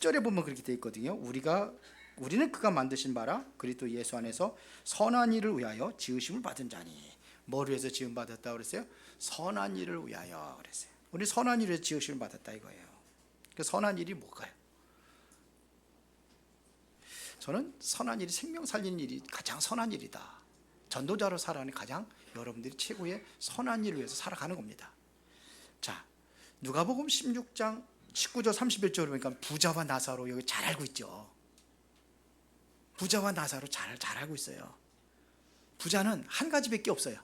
10절에 보면 그렇게 되어 있거든요. 우리는 그가 만드신 바라 그리스도 예수 안에서 선한 일을 위하여 지으심을 받은 자니. 뭘 위해서 지음 받았다 그랬어요? 선한 일을 위하여 그랬어요. 우리 선한 일을 지으심을 받았다 이거예요. 그 선한 일이 뭘까요? 저는 선한 일이 생명 살리는 일이 가장 선한 일이다. 전도자로 살아가는 가장 여러분들이 최고의 선한 일을 위해서 살아가는 겁니다. 자, 누가복음 16장 19절 31절을 보니까 부자와 나사로 여기 잘 알고 있죠. 부자와 나사로 잘 알고 있어요. 부자는 한 가지밖에 없어요.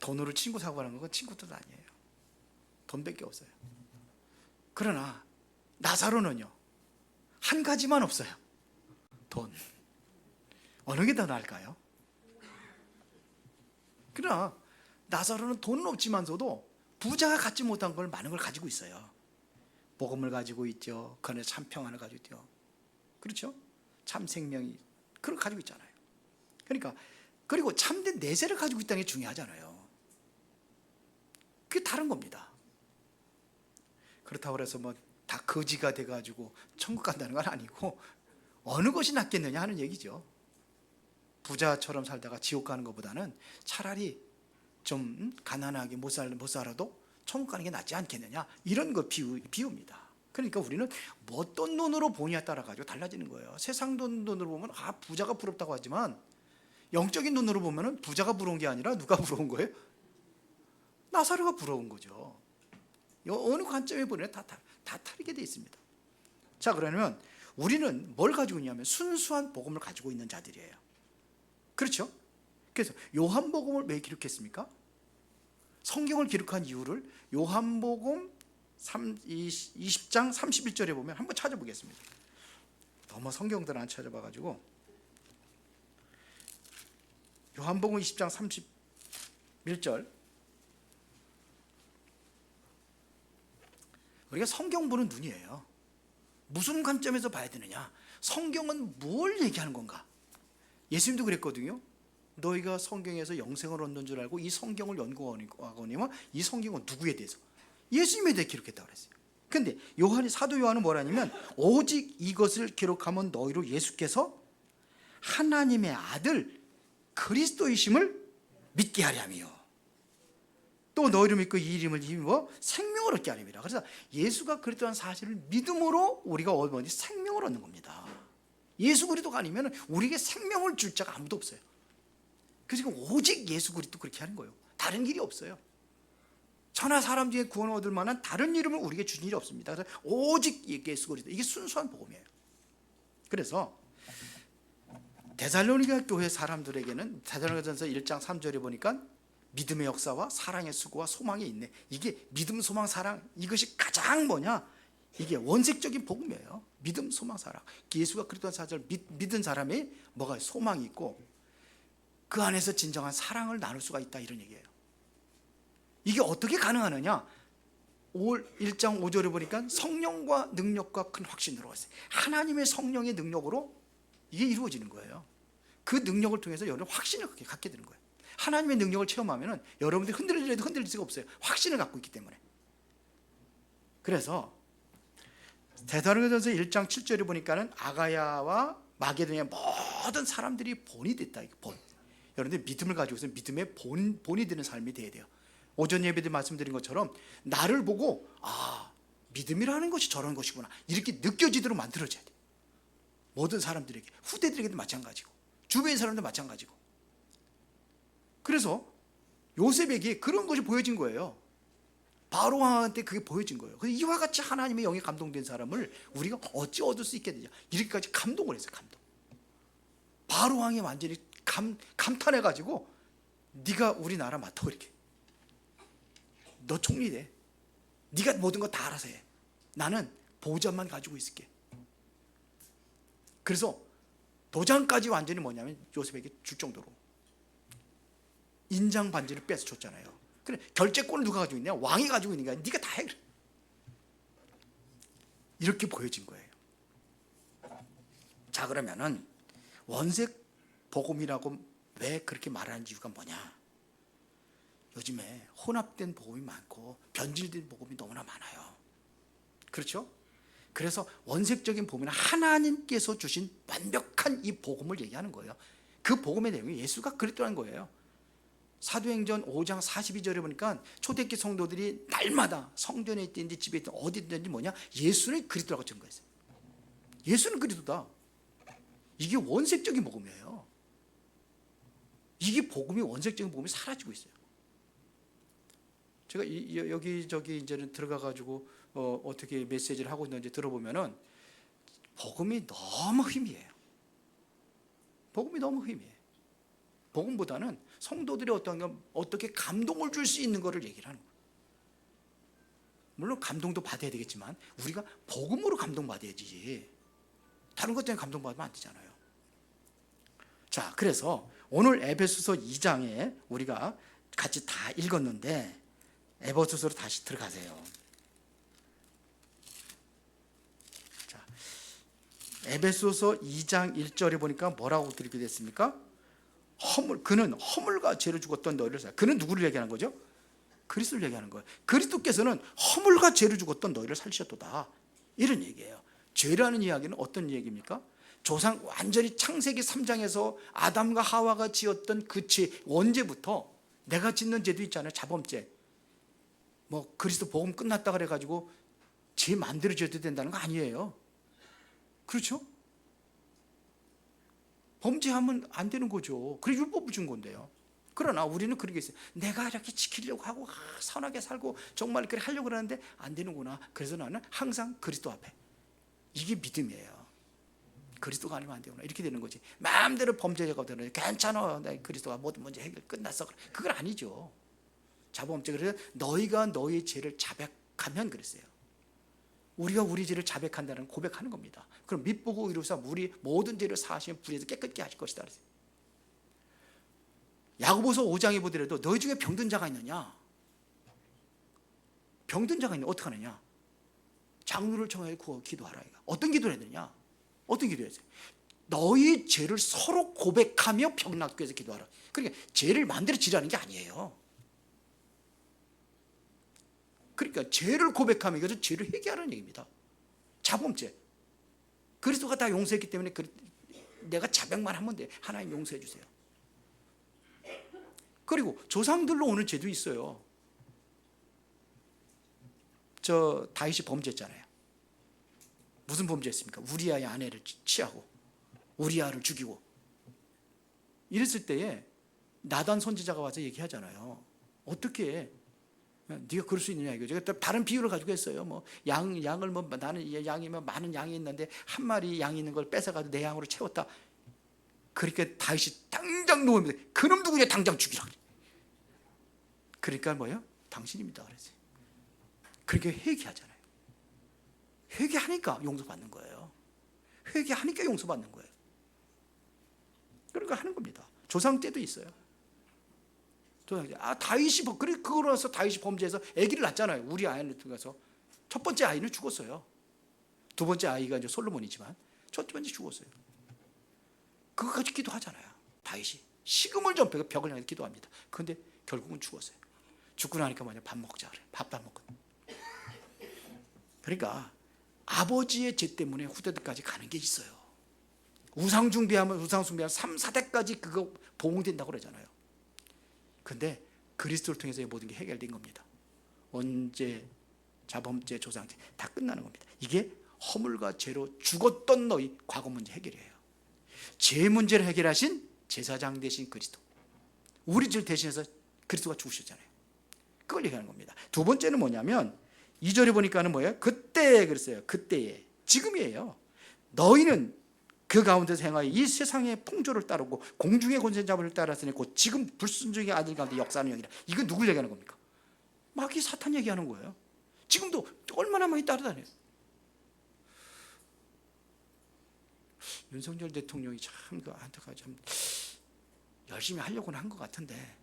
돈으로 친구 사고 하는 건 친구도 아니에요. 돈밖에 없어요. 그러나 나사로는요, 한 가지만 없어요. 돈. 어느 게 더 나을까요? 그러나 나사로는 돈은 없지만서도 부자가 갖지 못한 걸 많은 걸 가지고 있어요. 복음을 가지고 있죠. 그 안에 참 평안을 가지고 있죠. 그렇죠? 참 생명이 그걸 가지고 있잖아요. 그러니까 그리고 참된 내세를 가지고 있다는 게 중요하잖아요. 그게 다른 겁니다. 그렇다고 해서 뭐 다 거지가 돼가지고 천국 간다는 건 아니고 어느 것이 낫겠느냐 하는 얘기죠. 부자처럼 살다가 지옥 가는 것보다는 차라리 좀 가난하게 못 살아도 천국 가는 게 낫지 않겠느냐, 이런 거 비유입니다. 그러니까 우리는 뭐 어떤 눈으로 보냐에 따라 가지고 달라지는 거예요. 세상 눈으로 보면 부자가 부럽다고 하지만 영적인 눈으로 보면 부자가 부러운 게 아니라 누가 부러운 거예요? 나사로가 부러운 거죠. 어느 관점에 보면 다 다르게 돼 있습니다. 자, 그러면 우리는 뭘 가지고 있냐면 순수한 복음을 가지고 있는 자들이에요. 그렇죠? 그래서 요한복음을 왜 기록했습니까? 성경을 기록한 이유를 요한복음 20장 31절에 보면 한번 찾아보겠습니다. 너무 성경들 안 찾아봐가지고 요한복음 20장 31절, 우리가 성경 보는 눈이에요. 무슨 관점에서 봐야 되느냐? 성경은 뭘 얘기하는 건가? 예수님도 그랬거든요. 너희가 성경에서 영생을 얻는 줄 알고 이 성경을 연구하거니와 이 성경은 누구에 대해서? 예수님에 대해 기록했다고 그랬어요. 근데 사도 요한은 뭐라냐면 오직 이것을 기록하면 너희로 예수께서 하나님의 아들 그리스도이심을 믿게 하려며 또 너희를 믿고 이 이름을 힘입어 생명을 얻게 하lim이라. 그래서 예수가 그리스도라는 사실을 믿음으로 우리가 생명을 얻는 겁니다. 예수 그리스도가 아니면 우리에게 생명을 줄 자가 아무도 없어요. 그래서 오직 예수 그리스도 그렇게 하는 거예요. 다른 길이 없어요. 천하 사람 중에 구원을 얻을 만한 다른 이름을 우리에게 주신 일이 없습니다. 그래서 오직 예수 그리스도, 이게 순수한 복음이에요. 그래서 데살로니가 교회 사람들에게는 데살로니가전서 1장 3절에 보니까 믿음의 역사와 사랑의 수고와 소망이 있네. 이게 믿음, 소망, 사랑, 이것이 가장 뭐냐? 이게 원색적인 복음이에요. 믿음, 소망, 사랑. 예수가 그리스도 사실을 믿은 사람이 뭐가 소망이 있고 그 안에서 진정한 사랑을 나눌 수가 있다, 이런 얘기예요. 이게 어떻게 가능하느냐? 1장 5절에 보니까 성령과 능력과 큰 확신으로 왔어요. 하나님의 성령의 능력으로 이게 이루어지는 거예요. 그 능력을 통해서 여러분 확신을 갖게 되는 거예요. 하나님의 능력을 체험하면 여러분들이 흔들리려도 흔들릴 수가 없어요. 확신을 갖고 있기 때문에. 그래서 데살로니가전서 1장 7절에 보니까는 아가야와 마게도니아 모든 사람들이 본이 됐다. 본. 여러분들 믿음을 가지고 있으면 믿음의 본이 되는 삶이 돼야 돼요. 오전 예배 때 말씀드린 것처럼 나를 보고 믿음이라는 것이 저런 것이구나, 이렇게 느껴지도록 만들어져야 돼. 모든 사람들에게, 후대들에게도 마찬가지고 주변 사람도 마찬가지고. 그래서 요셉에게 그런 것이 보여진 거예요. 바로 왕한테 그게 보여진 거예요. 그래서 이와 같이 하나님의 영에 감동된 사람을 우리가 어찌 얻을 수 있겠느냐, 이렇게까지 감동을 했어요. 감동. 바로 왕이 완전히 감탄해가지고 네가 우리나라 맡아, 이렇게. 너 총리 돼. 네가 모든 거 다 알아서 해. 나는 보좌만 가지고 있을게. 그래서 도장까지 완전히 뭐냐면 요셉에게 줄 정도로 인장 반지를 뺏어 줬잖아요. 그래, 결재권을 누가 가지고 있냐? 왕이 가지고 있는 게 아니라 네가 다 해. 이렇게 보여진 거예요. 자, 그러면은 원색 복음이라고 왜 그렇게 말하는 이유가 뭐냐? 요즘에 혼합된 복음이 많고 변질된 복음이 너무나 많아요. 그렇죠? 그래서 원색적인 복음은 하나님께서 주신 완벽한 이 복음을 얘기하는 거예요. 그 복음의 내용이 예수가 그랬다는 거예요. 사도행전 5장 42절에 보니까 초대교회 성도들이 날마다 성전에 있든지 집에 있든 어디 있든지 뭐냐, 예수는 그리스도라고 증거했어요. 예수는 그리스도다. 이게 원색적인 복음이에요. 이게 복음이, 원색적인 복음이 사라지고 있어요. 제가 여기저기 이제는 들어가 가지고 어떻게 메시지를 하고 있는지 들어보면은 복음이 너무 희미해요. 복음이 너무 희미해요. 복음보다는 성도들이 어떻게 감동을 줄 수 있는 것을 얘기를 하는 거예요. 물론 감동도 받아야 되겠지만 우리가 복음으로 감동받아야지, 다른 것 때문에 감동받으면 안 되잖아요. 자, 그래서 오늘 에베소서 2장에 우리가 같이 다 읽었는데 에베소서로 다시 들어가세요. 자, 에베소서 2장 1절에 보니까 뭐라고 들게 됐습니까? 그는 허물과 죄로 죽었던 너희를 살려. 그는 누구를 얘기하는 거죠? 그리스도를 얘기하는 거예요. 그리스도께서는 허물과 죄로 죽었던 너희를 살리셨도다, 이런 얘기예요. 죄라는 이야기는 어떤 얘기입니까? 조상, 완전히 창세기 3장에서 아담과 하와가 지었던 그 죄, 언제부터 내가 짓는 죄도 있잖아요. 자범죄. 뭐 그리스도 복음 끝났다 그래가지고 죄 마음대로 지어도 된다는 거 아니에요. 그렇죠? 범죄하면 안 되는 거죠. 그래 율법을 준 건데요. 그러나 우리는 그렇게 있어요. 내가 이렇게 지키려고 하고 선하게 살고 정말 그렇게 하려고 그러는데 안 되는구나. 그래서 나는 항상 그리스도 앞에. 이게 믿음이에요. 그리스도가 아니면 안 되구나, 이렇게 되는 거지. 마음대로 범죄자가 되는, 괜찮아, 내 그리스도가 모든 문제 해결 끝났어, 그건 아니죠. 자범죄. 그래서 너희가 너희의 죄를 자백하면 그랬어요. 우리가 우리 죄를 자백한다는 고백하는 겁니다. 그럼 밑보고 이루사 우리 모든 죄를 사하시면 불에서 깨끗게 하실 것이다 그랬어요. 야고보서 5장에 보더라도 너희 중에 병든 자가 있느냐? 병든 자가 있느냐? 어떻게 하느냐? 장로를 청하여 구워 기도하라. 어떤 기도를 해야 되냐? 어떤 기도를 했어요? 너희 죄를 서로 고백하며 병 낫게 해서 기도하라. 그러니까 죄를 마음대로 지라는 게 아니에요. 그러니까 죄를 고백하며 이것은 죄를 회개하라는 얘기입니다. 자범죄. 그리스도가 다 용서했기 때문에 내가 자백만 하면 돼. 하나님 용서해 주세요. 그리고 조상들로 오는 죄도 있어요. 저 다윗이 범죄했잖아요. 무슨 범죄했습니까? 우리아의 아내를 취하고 우리아를 죽이고 이랬을 때에 나단 선지자가 와서 얘기하잖아요. 어떻게 네가 그럴 수 있느냐 이거죠. 제가 다른 비유를 가지고 했어요. 뭐 양을 뭐 나는 양이면 많은 양이 있는데 한 마리 양이 있는 걸 뺏어가지고 내 양으로 채웠다. 그러니까 다윗이 당장 누웁니다. 그놈 누구냐, 당장 죽이라. 그러니까 뭐예요? 당신입니다 그랬어요. 그렇게 회개하잖아요. 회개하니까 용서받는 거예요. 회개하니까 용서받는 거예요. 그러니까 하는 겁니다. 조상 때도 있어요. 다윗이 그거로서 다윗이 범죄해서 아기를 낳잖아요. 우리 아이를 들어가서 첫 번째 아이는 죽었어요. 두 번째 아이가 이제 솔로몬이지만 첫 번째 죽었어요. 그거 가지고 기도하잖아요. 다윗이 식음을 좀 벽을 향해 기도합니다. 그런데 결국은 죽었어요. 죽고 나니까 뭐냐, 밥 먹자 그래. 밥도 안 먹거든. 그러니까 아버지의 죄 때문에 후대들까지 가는 게 있어요. 우상 숭배하면 3, 4대까지 그거 봉헌된다고 그러잖아요. 근데 그리스도를 통해서 모든 게 해결된 겁니다. 언제 자범죄, 조상죄 다 끝나는 겁니다. 이게 허물과 죄로 죽었던 너희 과거 문제 해결이에요. 죄 문제를 해결하신 제사장 대신 그리스도, 우리 죄를 대신해서 그리스도가 죽으셨잖아요. 그걸 얘기하는 겁니다. 두 번째는 뭐냐면 2절에 보니까는 뭐예요? 그때 그랬어요. 그때에, 지금이에요. 너희는 그 가운데서 행하여 이 세상의 풍조를 따르고 공중의 권세자를 따랐으니 곧 지금 불순종의 아들 가운데 역사하는 영이라. 이거 누굴 얘기하는 겁니까? 마귀 사탄 얘기하는 거예요. 지금도 얼마나 많이 따라다녀요. 윤석열 대통령이 참 열심히 하려고는 한 것 같은데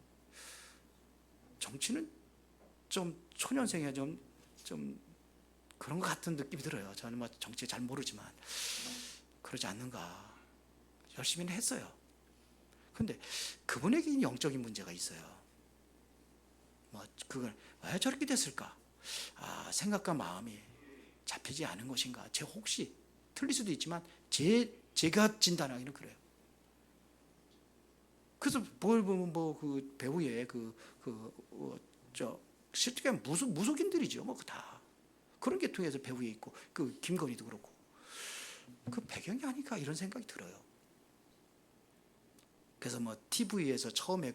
정치는 좀 초년생이야 좀 그런 것 같은 느낌이 들어요. 저는 뭐 정치 잘 모르지만 그러지 않는가. 열심히는 했어요. 근데 그분에게 영적인 문제가 있어요. 뭐 그걸 왜 저렇게 됐을까? 생각과 마음이 잡히지 않은 것인가? 제 혹시 틀릴 수도 있지만 제가 진단하기는 그래요. 그래서 뭘 보면 뭐 그 배우의 실제 무속인들이죠. 뭐 다 그런 계통에서 배우에 있고 그 김건희도 그렇고 그 배경이 아닐까 이런 생각이 들어요. 그래서 뭐 TV에서 처음에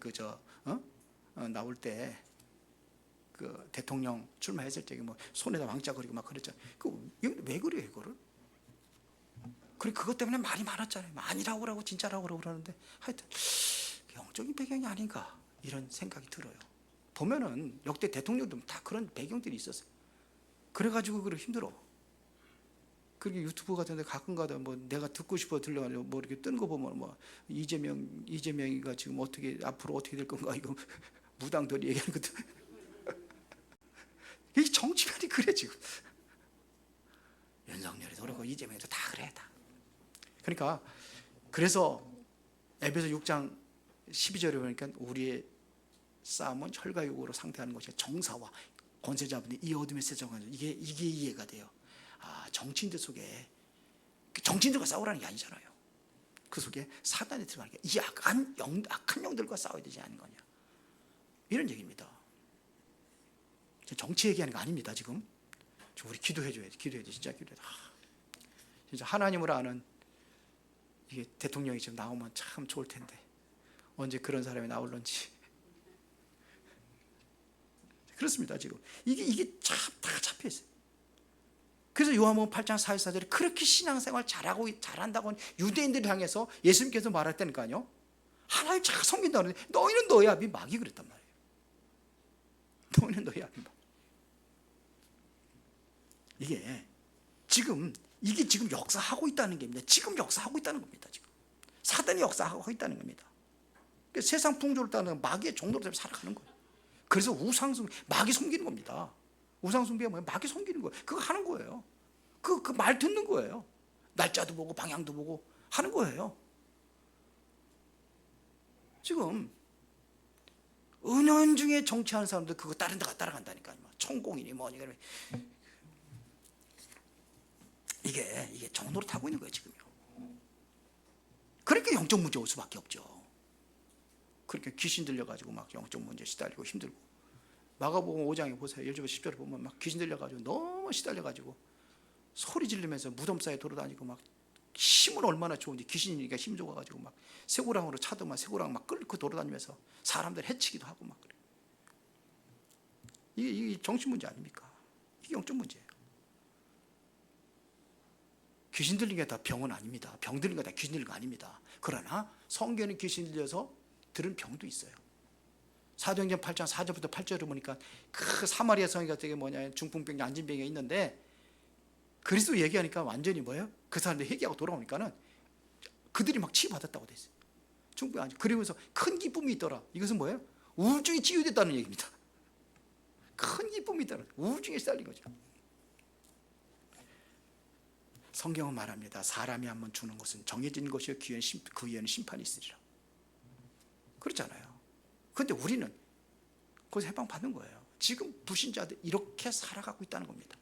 나올 때 그 대통령 출마했을 때 뭐 손에다 왕자 그리고 막 그랬잖아요. 왜 그래요 이거를? 그리고 그것 때문에 말이 많았잖아요. 아니라고 그러고 진짜라고 그러고 그러는데 하여튼 영적인 배경이 아닌가 이런 생각이 들어요. 보면은 역대 대통령도 다 그런 배경들이 있었어요. 그래가지고 그래 힘들어. 그리고 유튜브 같은데 가끔가다 뭐 내가 듣고 싶어 들려가지고 뭐 이렇게 뜬 거 보면 뭐 이재명이가 지금 어떻게 앞으로 어떻게 될 건가 이거 무당들이 얘기하는 것도 이 정치관이 그래 지금. 윤석열이도 그렇고 이재명도 다 그래 다. 그러니까 그래서 에베소 6장 12절에 보니까 우리의 싸움은 혈과 육으로 상대하는 것이 정사와 권세자분이 이 어둠의 세정하는 이게 이해가 돼요. 정치인들 속에 정치인들과 싸우라는 게 아니잖아요. 그 속에 사단이 들어가는 게 이 악한 영들과 싸워야 되지 않은 거냐 이런 얘기입니다. 정치 얘기하는 거 아닙니다. 지금 우리 기도해줘야 돼. 진짜 기도해야 돼. 진짜 하나님을 아는 이게 대통령이 지금 나오면 참 좋을 텐데 언제 그런 사람이 나올런지. 그렇습니다. 지금 이게 다 잡혀 있어요. 그래서 요한복음 8장 44절에 그렇게 신앙생활 잘한다고 유대인들을 향해서 예수님께서 말할 때니까요. 하나님 잘 섬긴다고 하는데 너희는 너희 아비 마귀 그랬단 말이에요. 너희는 너희 아비 마귀. 이게 지금 역사하고 있다는 겁니다. 지금 역사하고 있다는 겁니다. 지금 사단이 역사하고 있다는 겁니다. 그러니까 세상 풍조를 따르는 마귀의 종로로 살아가는 거예요. 그래서 우상숭 마귀 섬기는 겁니다. 우상숭배가 뭐예요? 마귀 섬기는 거예요. 그거 하는 거예요. 그 말 듣는 거예요. 날짜도 보고 방향도 보고 하는 거예요. 지금 은연중에 정치하는 사람들 그거 다른 데가 따라간다니까요. 천공이니 뭐니 그러면 이게 정도로 타고 있는 거예요 지금요. 그러니까 영적 문제 올 수밖에 없죠. 그러니까 귀신 들려가지고 막 영적 문제 시달리고 힘들고. 마가복음 5장에 보세요. 1절부터 10절에 보면 막 귀신 들려가지고 너무 시달려가지고 소리 지르면서 무덤 사이에 돌아다니고 막 힘은 얼마나 좋은지 귀신이니까 힘 좋아가지고 막 쇠고랑으로 차도만 쇠고랑 막 끌고 돌아다니면서 사람들 해치기도 하고 막 그래. 이게 정신 문제 아닙니까? 이게 영적 문제예요. 귀신 들린 게 다 병은 아닙니다. 병 들린 게 다 귀신 들린 거 아닙니다. 그러나 성경에 귀신 들려서 들은 병도 있어요. 사도행전 8장 4절부터 8절을 보니까 그 사마리아 성이 같은 게 뭐냐 중풍병 안진병이 있는데 그리스도 얘기하니까 완전히 뭐예요? 그 사람들 회개하고 돌아오니까는 그들이 막 치유받았다고 돼 있어요. 중풍병 안진. 그러면서 큰 기쁨이 있더라. 이것은 뭐예요? 우울증이 치유됐다는 얘기입니다. 큰 기쁨이 있더라. 우울증에 시달린 거죠. 성경은 말합니다. 사람이 한번 주는 것은 정해진 것이요 그 위에는 심판이 있으리라. 그렇잖아요. 그런데 우리는 거기서 해방받는 거예요. 지금 불신자들 이렇게 살아가고 있다는 겁니다.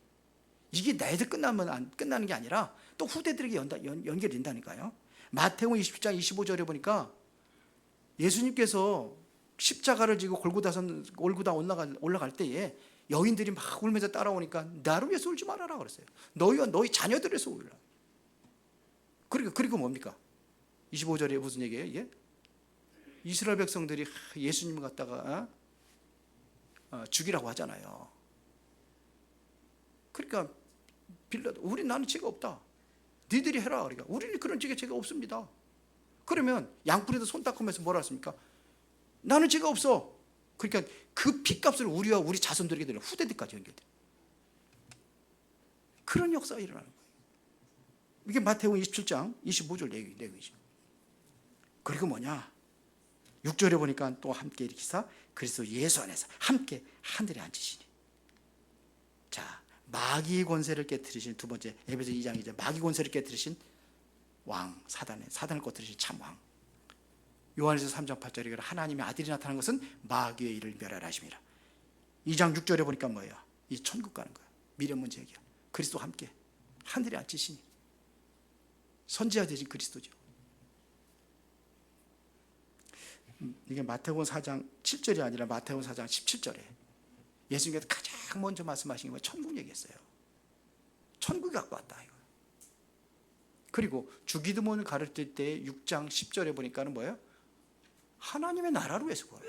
이게 나이들 끝나는 게 아니라 또 후대들에게 연결이 된다니까요. 마태복음 27장 25절에 보니까 예수님께서 십자가를 지고 골고다 올라갈 때에 여인들이 막 울면서 따라오니까 나를 위해서 울지 말아라 그랬어요. 너희와 너희 자녀들을 위해서 울라. 그리고 뭡니까? 25절에 무슨 얘기예요? 이게? 이스라엘 백성들이 예수님을 갖다가 죽이라고 하잖아요. 그러니까 빌라도 나는 죄가 없다. 니들이 해라. 그러니까 우리는 그런 죄가 없습니다. 그러면 양풀에도 손 닦으면서 뭐라 했습니까? 나는 죄가 없어. 그러니까 그 피값을 우리와 우리 자손들에게 드려 후대들까지 연결돼. 그런 역사가 일어나는 거예요. 이게 마태복음 27장 25절 내용이죠. 그리고 뭐냐? 6절에 보니까 또 함께 일으키사 그리스도 예수 안에서 함께 하늘에 앉으시니. 자, 마귀 권세를 깨뜨리신 두 번째 에베소 2장이죠. 마귀 권세를 깨뜨리신 왕 사단을 꺼뜨리신 참 왕. 요한에서 3장 8절에 하나님의 아들이 나타난 것은 마귀의 일을 멸하라 하심이라. 2장 6절에 보니까 뭐예요? 이 천국 가는 거예요. 미래 문제 얘기야. 그리스도와 함께 하늘에 앉히시니 선지자 되신 그리스도죠. 이게 마태복음 4장 7절이 아니라 마태복음 4장 17절에 예수님께서 가장 먼저 말씀하신 게 뭐예요? 천국 얘기했어요. 천국이 갖고 왔다 이거. 그리고 주기도문을 가르칠 때 6장 10절에 보니까는 뭐예요? 하나님의 나라로 해서 구하라.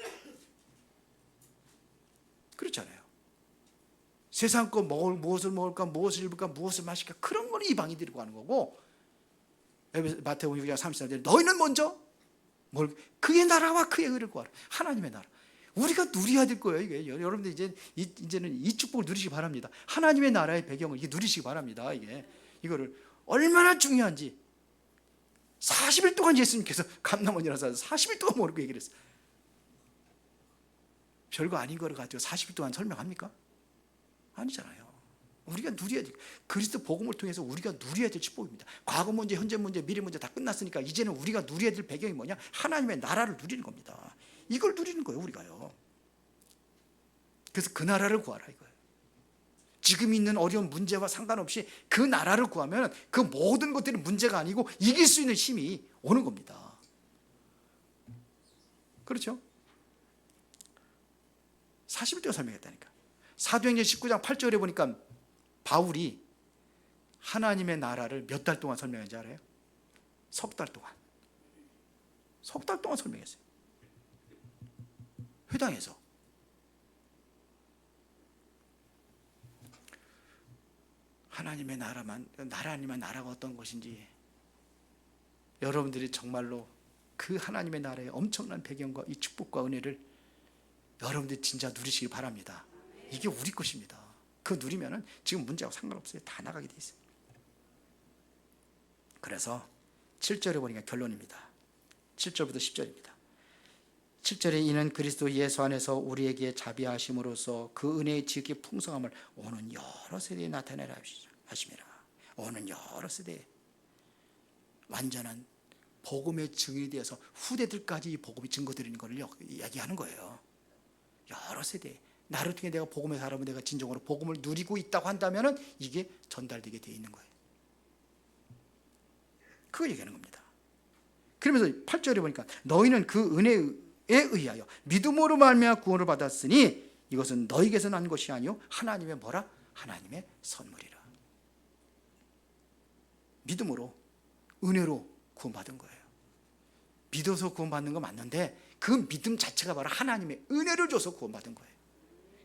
그렇잖아요. 세상 거 무엇을 먹을까, 무엇을 입을까, 무엇을 마실까, 그런 거는 이방인들이 구하는 거고, 마태복음 6장 33절에 너희는 먼저 그의 나라와 그의 의를 구하라. 하나님의 나라. 우리가 누려야 될 거예요. 이게 여러분들 이제는 이 축복을 누리시기 바랍니다. 하나님의 나라의 배경을 이게 누리시기 바랍니다. 이거를 얼마나 중요한지. 40일 동안 예수님께서 감람원이라서 40일 동안 모르고 얘기를 했어요. 별거 아닌 거를 가지고 40일 동안 설명합니까? 아니잖아요. 우리가 누려야 될, 그리스도 복음을 통해서 우리가 누려야 될 축복입니다. 과거 문제, 현재 문제, 미래 문제 다 끝났으니까 이제는 우리가 누려야 될 배경이 뭐냐? 하나님의 나라를 누리는 겁니다. 이걸 누리는 거예요, 우리가요. 그래서 그 나라를 구하라 이거예요. 지금 있는 어려운 문제와 상관없이 그 나라를 구하면 그 모든 것들이 문제가 아니고 이길 수 있는 힘이 오는 겁니다. 그렇죠? 40일 동안 설명했다니까. 사도행전 19장 8절에 보니까 바울이 하나님의 나라를 몇 달 동안 설명했는지 알아요? 석 달 동안. 석 달 동안 설명했어요. 회당에서. 하나님의 나라님의 나라가 어떤 것인지 여러분들이 정말로 그 하나님의 나라의 엄청난 배경과 이 축복과 은혜를 여러분들이 진짜 누리시기 바랍니다. 이게 우리 것입니다. 그 누리면은 지금 문제하고 상관없어요. 다 나가게 돼 있어요. 그래서 7절에 보니까 결론입니다. 7절부터 10절입니다. 7절에 이는 그리스도 예수 안에서 우리에게 자비하심으로써 그 은혜의 지극히 풍성함을 오는 여러 세대에 나타내라 하심이라. 오는 여러 세대에 완전한 복음의 증인이 되어서 후대들까지 이 복음이 증거드리는 것을 이야기하는 거예요. 여러 세대. 나를 통해 내가 복음의 사람은 내가 진정으로 복음을 누리고 있다고 한다면 이게 전달되게 되어 있는 거예요. 그거 얘기하는 겁니다. 그러면서 8절에 보니까 너희는 그 은혜에 의하여 믿음으로 말미암아 구원을 받았으니 이것은 너희에게서 난 것이 아니요 하나님의 뭐라? 하나님의 선물이라. 믿음으로 은혜로 구원받은 거예요. 믿어서 구원받는 거 맞는데 그 믿음 자체가 바로 하나님의 은혜를 줘서 구원받은 거예요.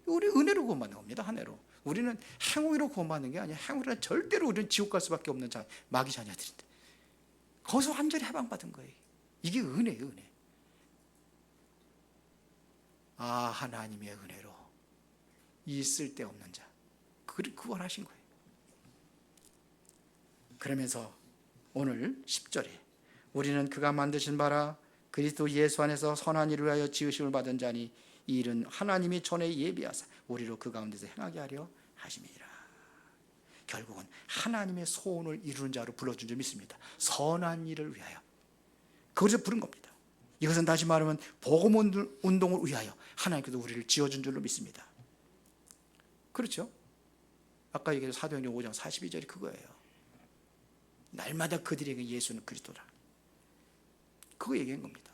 우리 은혜로 구원받는 겁니다. 은혜로. 우리는 행위로 구원받는 게 아니야. 행위로 절대로 우리는 지옥 갈 수밖에 없는 마귀 자녀들인데 거기서 완전히 해방받은 거예요. 이게 은혜예요. 은혜. 아, 하나님의 은혜로 이 쓸데없는 자 구원하신 거예요. 그러면서 오늘 10절에 우리는 그가 만드신 바라 그리스도 예수 안에서 선한 일을 위하여 지으심을 받은 자니 이 일은 하나님이 전에 예비하사 우리로 그 가운데서 행하게 하려 하심이라. 결국은 하나님의 소원을 이루는 자로 불러준 줄 믿습니다. 선한 일을 위하여. 그것을 부른 겁니다. 이것은 다시 말하면 복음 운동을 위하여 하나님께서 우리를 지어준 줄로 믿습니다. 그렇죠? 아까 얘기한 사도행전 5장 42절이 그거예요. 날마다 그들에게 예수는 그리스도라. 그거 얘기한 겁니다.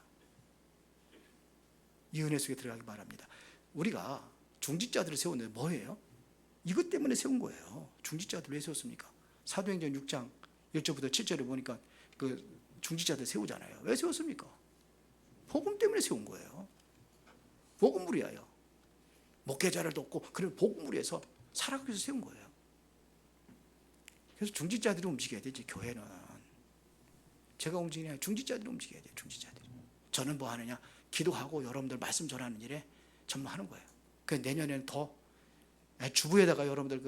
이 은혜 속에 들어가기 바랍니다. 우리가 중직자들을 세우는데 뭐예요? 이것 때문에 세운 거예요. 중직자들 왜 세웠습니까? 사도행전 6장 1절부터 7절에 보니까 그 중직자들 세우잖아요. 왜 세웠습니까? 복음 때문에 세운 거예요. 복음을 위하여. 목회자를 돕고 그런 복음을 위해서 살아가기 위해서 세운 거예요. 그래서 중직자들이 움직여야 되지. 교회는 제가 움직이냐 아니라 중직자들이 움직여야 돼요. 중직자들이. 저는 뭐 하느냐? 기도하고 여러분들 말씀 전하는 일에 전무하는 거예요. 그 내년에는 더 주부에다가 여러분들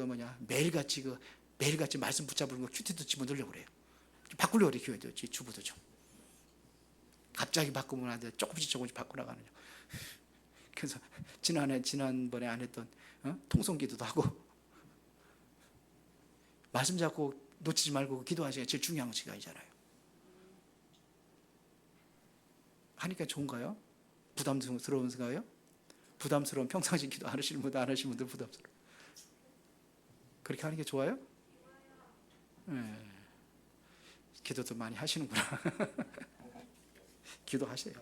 매일같이 말씀 붙잡는 거 큐티도 집어넣으려고 그래요. 바꾸려고 그래요. 교회도 주부도 좀. 갑자기 바꾸면 안 돼. 조금씩 바꾸나가는. 그래서 지난번에 안 했던 통성기도도 하고 말씀 잡고 놓치지 말고 기도하는 시간이 제일 중요한 시간이잖아요. 하니까 좋은가요? 부담스러운가요? 부담스러운 평상시 기도 안 하시는 분들 부담스러워. 그렇게 하는 게 좋아요? 예, 기도도 많이 하시는구나. 기도하세요.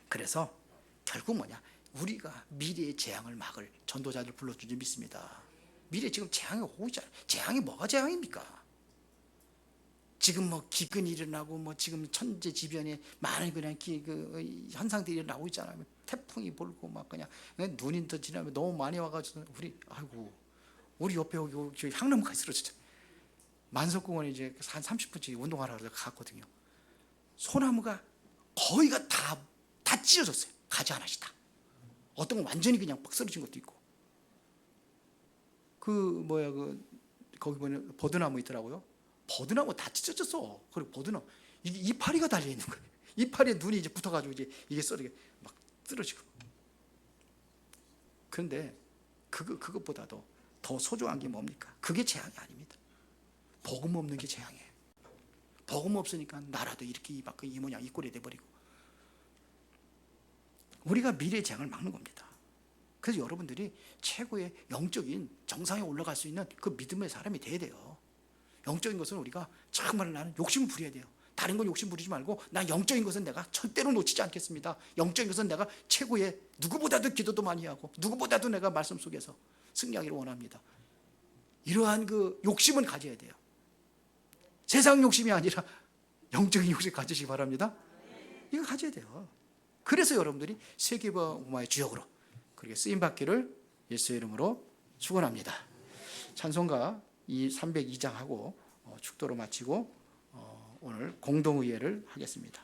그래서 결국 뭐냐, 우리가 미래의 재앙을 막을 전도자들 불러준 줄 믿습니다. 미래 지금 재앙이 오고 있잖아요. 재앙이 뭐가 재앙입니까? 지금 뭐 기근이 일어나고 뭐 지금 천재지변에 많은 그냥 현상들이 일어나고 있잖아요. 태풍이 불고 막 그냥 눈이 더 지나면 너무 많이 와가지고 우리 옆에 여기 향나무가 쓰러졌잖아요. 만석공원에 이제 한 30분씩 운동하러 갔거든요. 소나무가 거의가 다 찢어졌어요. 가지 하나씩 다. 어떤 건 완전히 그냥 빡 쓰러진 것도 있고. 거기 보면 버드나무 있더라고요. 버드나무 다 찢어졌어. 그리고 버드나무 이파리가 달려 있는 거예요. 이파리에 눈이 이제 붙어가지고 이게 막 쓰러지고. 그런데 그것보다도 더 소중한 게 뭡니까? 그게 재앙이 아닙니다. 복음 없는 게 재앙이에요. 복음 없으니까 나라도 이렇게 이 모양 이 꼴이 돼버리고. 우리가 미래의 재앙을 막는 겁니다. 그래서 여러분들이 최고의 영적인 정상에 올라갈 수 있는 그 믿음의 사람이 돼야 돼요. 영적인 것은 우리가 정말 나는 욕심을 부려야 돼요. 다른 건 욕심 부리지 말고 나 영적인 것은 내가 절대로 놓치지 않겠습니다. 영적인 것은 내가 최고의 누구보다도 기도도 많이 하고 누구보다도 내가 말씀 속에서 승리하기를 원합니다. 이러한 그 욕심은 가져야 돼요. 세상 욕심이 아니라 영적인 욕심 가지시기 바랍니다. 이거 가져야 돼요. 그래서 여러분들이 세계복음화의 주역으로 그렇게 쓰임받기를 예수의 이름으로 축원합니다. 찬송가 이 302장 하고 축도로 마치고 오늘 공동의회를 하겠습니다.